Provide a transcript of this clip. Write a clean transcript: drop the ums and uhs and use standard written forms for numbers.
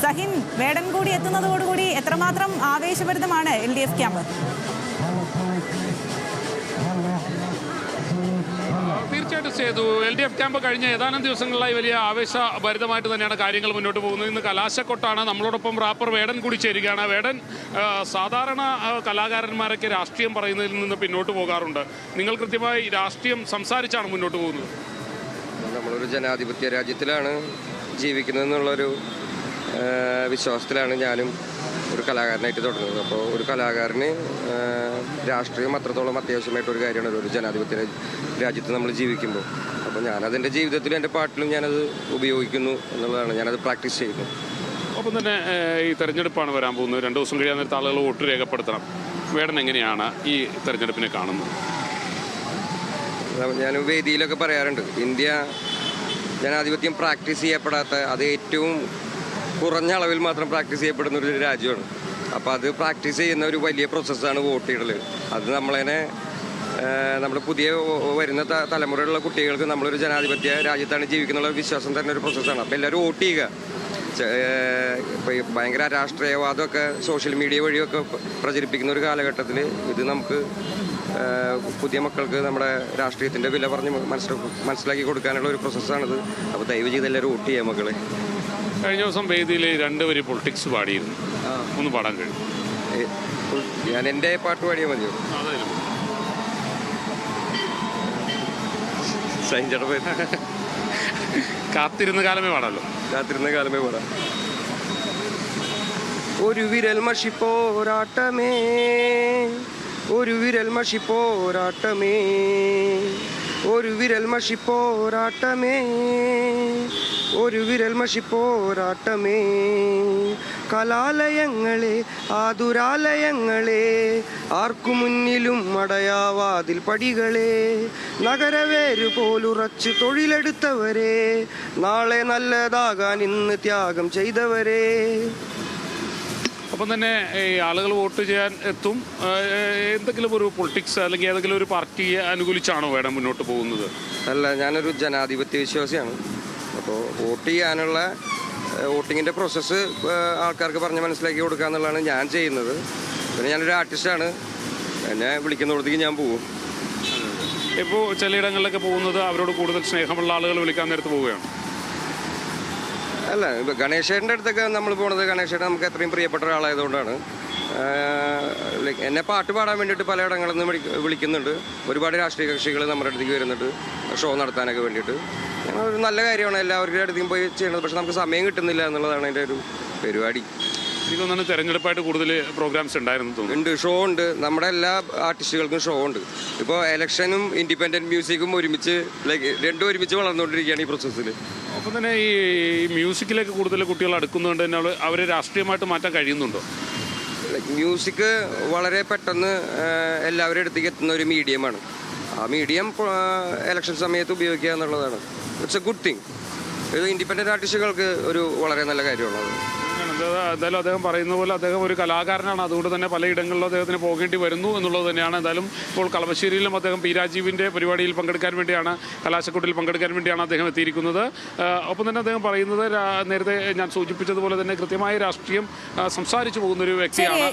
സഹിൻ, വേടൻ കൂടി എത്തുന്നതോടുകൂടി എത്രമാത്രം ആവേശഭരിതമാണ് LDF camp? തീർച്ചയായിട്ടും സേതു, LDF ക്യാമ്പ് കഴിഞ്ഞ ഏതാനും ദിവസങ്ങളിലായി വലിയ ആവേശഭരിതമായിട്ട് തന്നെയാണ് കാര്യങ്ങൾ മുന്നോട്ട് പോകുന്നത്. ഇന്ന് കലാശക്കൊട്ടാണ്. നമ്മളോടൊപ്പം റാപ്പർ വേടൻ കൂടി ചേരുകയാണ്. വേടൻ, സാധാരണ കലാകാരന്മാരൊക്കെ രാഷ്ട്രീയം പറയുന്നതിൽ നിന്ന് പിന്നോട്ട് പോകാറുണ്ട്. നിങ്ങൾ കൃത്യമായി രാഷ്ട്രീയം സംസാരിച്ചാണ് മുന്നോട്ട് പോകുന്നത്. നമ്മളൊരു ജനാധിപത്യ രാജ്യത്തിലാണ് ജീവിക്കുന്നതെന്നുള്ളൊരു വിശ്വാസത്തിലാണ് ഞാനും ഒരു കലാകാരനായിട്ട് തുടങ്ങുന്നത്. അപ്പോൾ ഒരു കലാകാരന് രാഷ്ട്രീയം അത്രത്തോളം അത്യാവശ്യമായിട്ടൊരു കാര്യമാണ് ഒരു ജനാധിപത്യ രാജ്യത്ത് നമ്മൾ ജീവിക്കുമ്പോൾ. അപ്പോൾ ഞാനതെൻ്റെ ജീവിതത്തിലും എൻ്റെ പാട്ടിലും ഞാനത് ഉപയോഗിക്കുന്നു എന്നുള്ളതാണ്, ഞാനത് പ്രാക്ടീസ് ചെയ്യുന്നു. ഒപ്പം തന്നെ ഈ തെരഞ്ഞെടുപ്പാണ് വരാൻ പോകുന്നത്. 2 ദിവസം കഴിയാൻ നേരത്തെ ആളുകൾ വോട്ട് രേഖപ്പെടുത്തണം. വേടൻ എങ്ങനെയാണ് ഈ തെരഞ്ഞെടുപ്പിനെ കാണുന്നത്? ഞാൻ വേദിയിലൊക്കെ പറയാറുണ്ട്, ഇന്ത്യ ജനാധിപത്യം പ്രാക്ടീസ് ചെയ്യപ്പെടാത്ത, അത് ഏറ്റവും കുറഞ്ഞ അളവിൽ മാത്രം പ്രാക്ടീസ് ചെയ്യപ്പെടുന്ന ഒരു രാജ്യമാണ്. അപ്പോൾ അത് പ്രാക്ടീസ് ചെയ്യുന്ന ഒരു വലിയ പ്രോസസ്സാണ് വോട്ട് ചെയ്യൽ. അത് നമ്മളതിനെ നമ്മുടെ പുതിയ വരുന്ന തലമുറയിലുള്ള കുട്ടികൾക്ക് നമ്മളൊരു ജനാധിപത്യ രാജ്യത്താണ് ജീവിക്കുന്നുള്ള വിശ്വാസം തന്നെ ഒരു പ്രോസസ്സാണ്. അപ്പോൾ എല്ലാവരും വോട്ട് ചെയ്യുക. ഇപ്പോൾ ഭയങ്കര രാഷ്ട്രീയവാദമൊക്കെ സോഷ്യൽ മീഡിയ വഴിയൊക്കെ പ്രചരിപ്പിക്കുന്ന ഒരു കാലഘട്ടത്തിൽ ഇത് നമുക്ക് പുതിയ മക്കൾക്ക് നമ്മുടെ രാഷ്ട്രീയത്തിൻ്റെ വില പറഞ്ഞ് മനസ്സിലാക്കി കൊടുക്കാനുള്ള ഒരു പ്രോസസ്സാണിത്. അപ്പോൾ ദയവ് ചെയ്ത് എല്ലാവരും വോട്ട് ചെയ്യാം മക്കളെ. കഴിഞ്ഞ ദിവസം വേദിയിൽ 2 വരി പൊളിറ്റിക്സ് പാടിയിരുന്നു. ഒന്ന് പാടാൻ കഴിയും? ഞാൻ എൻ്റെ പാട്ട് പാടിയാൽ മതിയോ? കാത്തിരുന്ന കാലമേ പാടാലോ. കാത്തിരുന്ന കാലമേ പാടാം. ഒരു വിരൽ മഷി പോരാട്ടമേ, ഒരു വിരൽ മഷി പോരാട്ടമേ, ഒരു വിരൽ മഷി പോരാട്ടമേ, ഒരു വിരൽ മഷി പോരാട്ടമേ. കലാലയങ്ങളെ ആതുരാലയങ്ങളെ, ആർക്കു മുന്നിലും അടയാവാതിൽ പടികളെ, നഗരവേരു പോലുറച്ച് തൊഴിലെടുത്തവരെ, നാളെ നല്ലതാകാൻ ഇന്ന് ത്യാഗം ചെയ്തവരെ. അപ്പം തന്നെ ഈ ആളുകൾ വോട്ട് ചെയ്യാൻ എത്തും. എന്തെങ്കിലും ഒരു പൊളിറ്റിക്സ് അല്ലെങ്കിൽ ഏതെങ്കിലും ഒരു പാർട്ടിയെ അനുകൂലിച്ചാണോ വേണം മുന്നോട്ട് പോകുന്നത്? അല്ല, ഞാനൊരു ജനാധിപത്യ വിശ്വാസിയാണ്. അപ്പോൾ വോട്ട് ചെയ്യാനുള്ള വോട്ടിങ്ങിൻ്റെ പ്രോസസ്സ് ആൾക്കാർക്ക് പറഞ്ഞ് മനസ്സിലാക്കി കൊടുക്കുക എന്നുള്ളതാണ് ഞാൻ ചെയ്യുന്നത്. പിന്നെ ഞാനൊരു ആർട്ടിസ്റ്റാണ്, എന്നെ വിളിക്കുന്നിടത്തേക്ക് ഞാൻ പോകും. ഇപ്പോൾ ചിലയിടങ്ങളിലൊക്കെ പോകുന്നത് അവരോട് കൂടുതൽ സ്നേഹമുള്ള ആളുകൾ വിളിക്കാൻ നേരത്ത് പോവുകയാണ്. അല്ല, ഇപ്പോൾ ഗണേശേട്ടൻ്റെ അടുത്തൊക്കെ നമ്മൾ പോണത്, ഗണേശേട്ടൻ നമുക്ക് എത്രയും പ്രിയപ്പെട്ട ഒരാളായതുകൊണ്ടാണ്. എന്നെ പാട്ട് പാടാൻ വേണ്ടിയിട്ട് പലയിടങ്ങളിൽ നിന്ന് വിളിക്കുന്നുണ്ട്. ഒരുപാട് രാഷ്ട്രീയ കക്ഷികൾ നമ്മുടെ അടുത്തേക്ക് വരുന്നുണ്ട് ഷോ നടത്താനൊക്കെ വേണ്ടിയിട്ട്. ഒരു നല്ല കാര്യമാണ് എല്ലാവരുടെ അടുത്തേക്കും പോയി ചെയ്യുന്നത്. പക്ഷെ നമുക്ക് സമയം കിട്ടുന്നില്ല എന്നുള്ളതാണ് എൻ്റെ ഒരു പരിപാടി. ഇതൊന്നാണ് തെരഞ്ഞെടുപ്പായിട്ട് കൂടുതൽ പ്രോഗ്രാംസ് ഉണ്ടായിരുന്നു ഉണ്ട്, ഷോ ഉണ്ട്. നമ്മുടെ എല്ലാ ആർട്ടിസ്റ്റുകൾക്കും ഷോ ഉണ്ട്. ഇപ്പോൾ ഇലക്ഷനും ഇൻഡിപെൻഡൻറ്റ് മ്യൂസിക്കും ഒരുമിച്ച് രണ്ടും ഒരുമിച്ച് വളർന്നുകൊണ്ടിരിക്കുകയാണ് ഈ പ്രോസസ്സിൽ. അപ്പം തന്നെ ഈ മ്യൂസിക്കിലേക്ക് കൂടുതൽ കുട്ടികൾ അടുക്കുന്നതുകൊണ്ട് തന്നെ അവരെ രാഷ്ട്രീയമായിട്ട് മാറ്റാൻ കഴിയുന്നുണ്ടോ? മ്യൂസിക് വളരെ പെട്ടെന്ന് എല്ലാവരുടെ അടുത്തേക്ക് എത്തുന്ന ഒരു മീഡിയമാണ്. ആ മീഡിയം ഇലക്ഷൻ സമയത്ത് ഉപയോഗിക്കുക എന്നുള്ളതാണ്. It's A good thing. ഇത് ഇൻഡിപെൻഡൻറ്റ് ആർട്ടിസ്റ്റുകൾക്ക് ഒരു വളരെ നല്ല കാര്യമാണ്. എന്തായാലും അദ്ദേഹം പറയുന്ന പോലെ അദ്ദേഹം ഒരു കലാകാരനാണ്. അതുകൊണ്ട് തന്നെ പലയിടങ്ങളിലും അദ്ദേഹത്തിന് പോകേണ്ടി വരുന്നു എന്നുള്ളത് തന്നെയാണ്. എന്തായാലും ഇപ്പോൾ കളമശ്ശേരിയിലും അദ്ദേഹം പി രാജീവിൻ്റെ പരിപാടിയിൽ പങ്കെടുക്കാൻ വേണ്ടിയാണ്, കലാശക്കൊട്ടിൽ പങ്കെടുക്കാൻ വേണ്ടിയാണ് അദ്ദേഹം എത്തിയിരിക്കുന്നത്. ഒപ്പം തന്നെ അദ്ദേഹം പറയുന്നത് നേരത്തെ ഞാൻ സൂചിപ്പിച്ചതുപോലെ തന്നെ കൃത്യമായ രാഷ്ട്രീയം സംസാരിച്ചു പോകുന്ന ഒരു വ്യക്തിയാണ്.